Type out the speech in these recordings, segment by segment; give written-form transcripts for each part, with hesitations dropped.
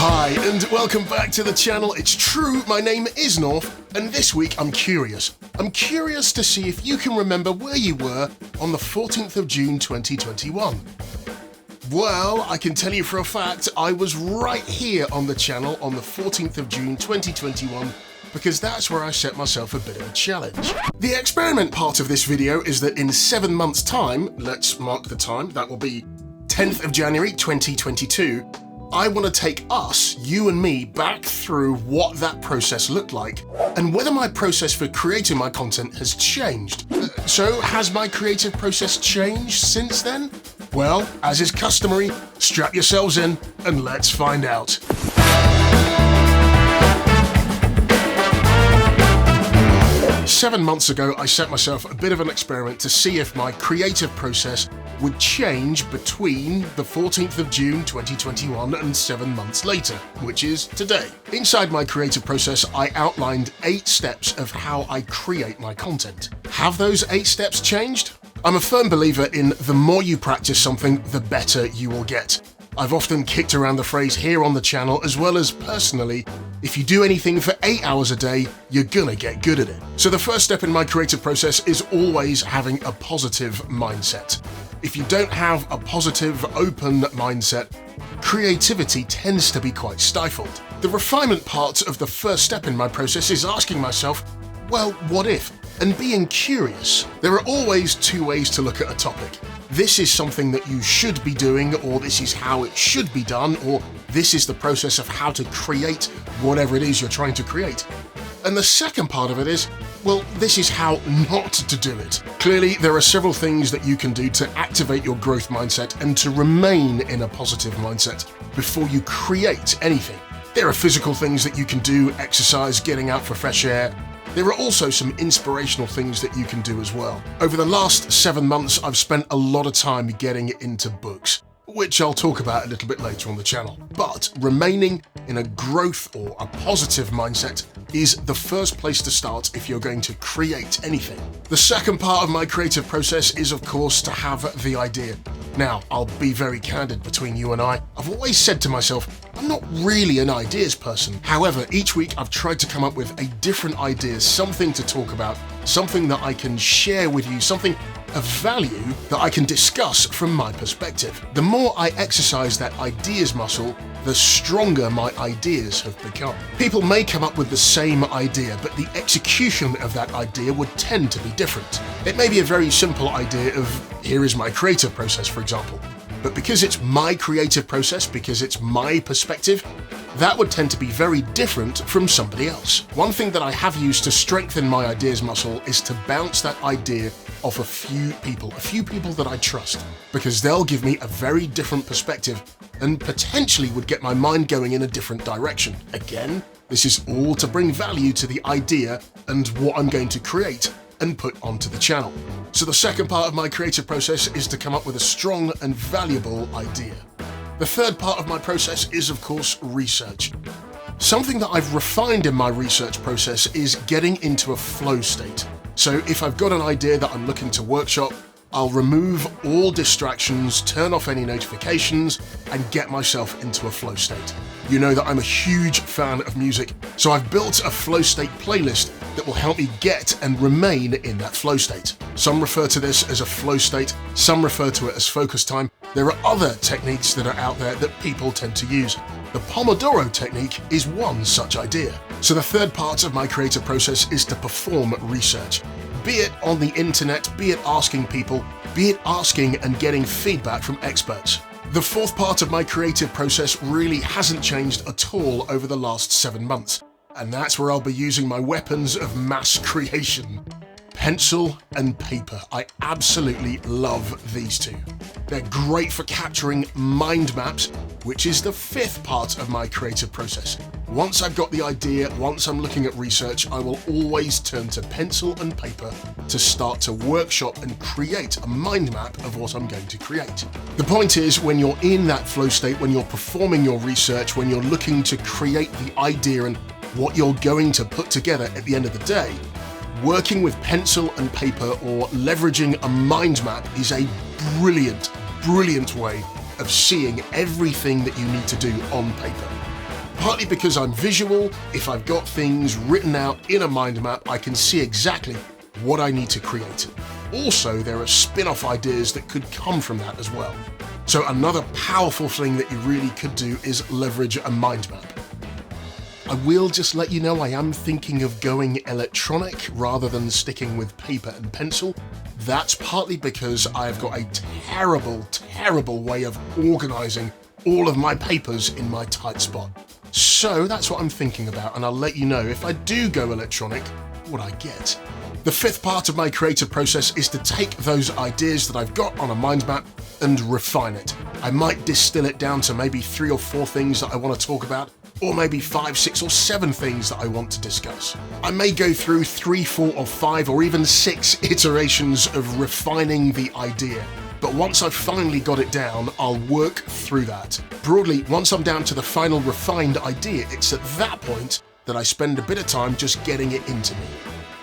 Hi, and welcome back to the channel. It's true, my name is Norf, and this week I'm curious. I'm curious to see if you can remember where you were on the 14th of June 2021. Well, I can tell you for a fact I was right here on the channel on the 14th of June 2021 because that's where I set myself a bit of a challenge. The experiment part of this video is that in 7 months' time, let's mark the time, that will be 10th of January 2022, I want to take us, you and me, back through what that process looked like and whether my process for creating my content has changed. So has my creative process changed since then? Well, as is customary, strap yourselves in and let's find out. Seven months ago, I set myself a bit of an experiment to see if my creative process would change between the 14th of June 2021 and 7 months later, which is today. Inside my creative process, I outlined 8 steps of how I create my content. Have those 8 steps changed? I'm a firm believer in the more you practice something, the better you will get. I've often kicked around the phrase here on the channel as well as personally, if you do anything for 8 hours a day, you're gonna get good at it. So the first step in my creative process is always having a positive mindset. If you don't have a positive, open mindset, creativity tends to be quite stifled. The refinement part of the first step in my process is asking myself, well, what if? And being curious. There are always 2 ways to look at a topic. This is something that you should be doing, or this is how it should be done, or this is the process of how to create whatever it is you're trying to create. And the second part of it is, well, this is how not to do it. Clearly, there are several things that you can do to activate your growth mindset and to remain in a positive mindset before you create anything. There are physical things that you can do, exercise, getting out for fresh air. There are also some inspirational things that you can do as well. Over the last 7 months, I've spent a lot of time getting into books, which I'll talk about a little bit later on the channel. But remaining in a growth or a positive mindset is the first place to start if you're going to create anything. The second part of my creative process is, of course, to have the idea. Now, I'll be very candid between you and I. I've always said to myself, I'm not really an ideas person. However, each week I've tried to come up with a different idea, something to talk about, something that I can share with you, something of value that I can discuss from my perspective. The more I exercise that ideas muscle, the stronger my ideas have become. People may come up with the same idea, but the execution of that idea would tend to be different. It may be a very simple idea of, here is my creative process, for example. But because it's my creative process, because it's my perspective, that would tend to be very different from somebody else. One thing that I have used to strengthen my ideas muscle is to bounce that idea off a few people that I trust, because they'll give me a very different perspective and potentially would get my mind going in a different direction. Again, this is all to bring value to the idea and what I'm going to create and put onto the channel. So the second part of my creative process is to come up with a strong and valuable idea. The third part of my process is, of course, research. Something that I've refined in my research process is getting into a flow state. So if I've got an idea that I'm looking to workshop, I'll remove all distractions, turn off any notifications, and get myself into a flow state. You know that I'm a huge fan of music, so I've built a flow state playlist that will help me get and remain in that flow state. Some refer to this as a flow state, some refer to it as focus time. There are other techniques that are out there that people tend to use. The Pomodoro technique is one such idea. So the third part of my creative process is to perform research. Be it on the internet, be it asking people, be it asking and getting feedback from experts. The fourth part of my creative process really hasn't changed at all over the last 7 months, and that's where I'll be using my weapons of mass creation. Pencil and paper. I absolutely love these two. They're great for capturing mind maps, which is the fifth part of my creative process. Once I've got the idea, once I'm looking at research, I will always turn to pencil and paper to start to workshop and create a mind map of what I'm going to create. The point is, when you're in that flow state, when you're performing your research, when you're looking to create the idea and what you're going to put together at the end of the day, working with pencil and paper or leveraging a mind map is a brilliant way of seeing everything that you need to do on paper. Partly because I'm visual, if I've got things written out in a mind map, I can see exactly what I need to create. Also, there are spin-off ideas that could come from that as well. So another powerful thing that you really could do is leverage a mind map. I will just let you know I am thinking of going electronic rather than sticking with paper and pencil. That's partly because I've got a terrible way of organising all of my papers in my tight spot. So that's what I'm thinking about, and I'll let you know if I do go electronic, what I get. The fifth part of my creative process is to take those ideas that I've got on a mind map and refine it. I might distill it down to maybe 3 or 4 things that I want to talk about, or maybe 5, 6 or 7 things that I want to discuss. I may go through 3, 4 or 5 or even 6 iterations of refining the idea. But once I've finally got it down, I'll work through that. Broadly, once I'm down to the final refined idea, it's at that point that I spend a bit of time just getting it into me.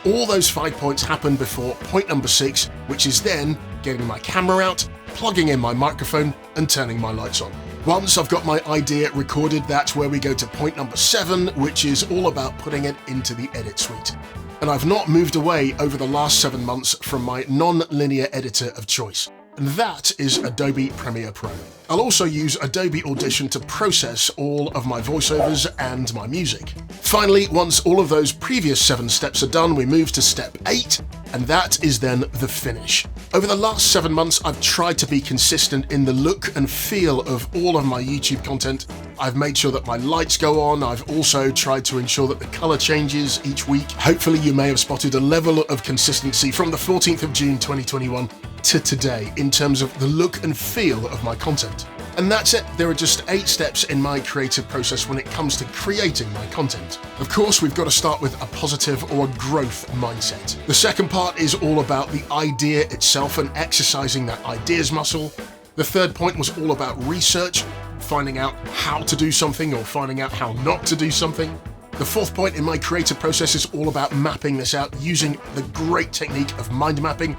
All those 5 points happen before point number 6, which is then getting my camera out, plugging in my microphone and turning my lights on. Once I've got my idea recorded, that's where we go to point number 7, which is all about putting it into the edit suite. And I've not moved away over the last 7 months from my non-linear editor of choice, and that is Adobe Premiere Pro. I'll also use Adobe Audition to process all of my voiceovers and my music. Finally, once all of those previous 7 steps are done, we move to step 8, and that is then the finish. Over the last 7 months, I've tried to be consistent in the look and feel of all of my YouTube content. I've made sure that my lights go on. I've also tried to ensure that the color changes each week. Hopefully you may have spotted a level of consistency from the 14th of June 2021 to today in terms of the look and feel of my content. And that's it. There are just 8 steps in my creative process when it comes to creating my content. Of course, we've got to start with a positive or a growth mindset. The second part is all about the idea itself and exercising that ideas muscle. The third point was all about research, finding out how to do something or finding out how not to do something. The fourth point in my creative process is all about mapping this out using the great technique of mind mapping,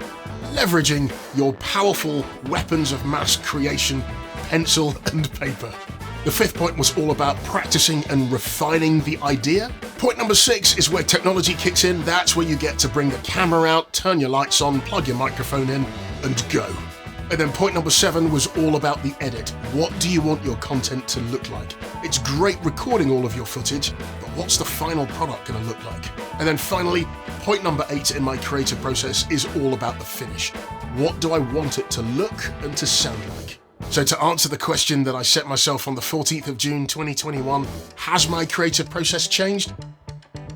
leveraging your powerful weapons of mass creation, pencil and paper. The fifth point was all about practicing and refining the idea. Point number 6 is where technology kicks in. That's where you get to bring the camera out, turn your lights on, plug your microphone in, and go. And then point number 7 was all about the edit. What do you want your content to look like? It's great recording all of your footage, but what's the final product going to look like? And then finally, point number 8 in my creative process is all about the finish. What do I want it to look and to sound like? So to answer the question that I set myself on the 14th of June 2021, has my creative process changed?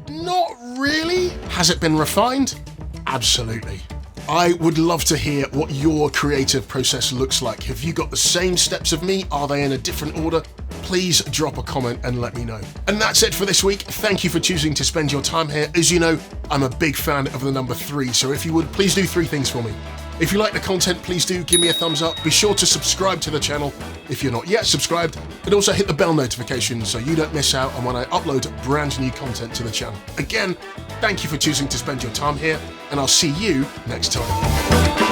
Not really. Has it been refined? Absolutely. I would love to hear what your creative process looks like. Have you got the same steps of me? Are they in a different order? Please drop a comment and let me know. And that's it for this week. Thank you for choosing to spend your time here. As you know, I'm a big fan of the number 3, so if you would, please do 3 things for me. If you like the content, please do give me a thumbs up. Be sure to subscribe to the channel if you're not yet subscribed, and also hit the bell notification so you don't miss out on when I upload brand new content to the channel. Again, thank you for choosing to spend your time here, and I'll see you next time.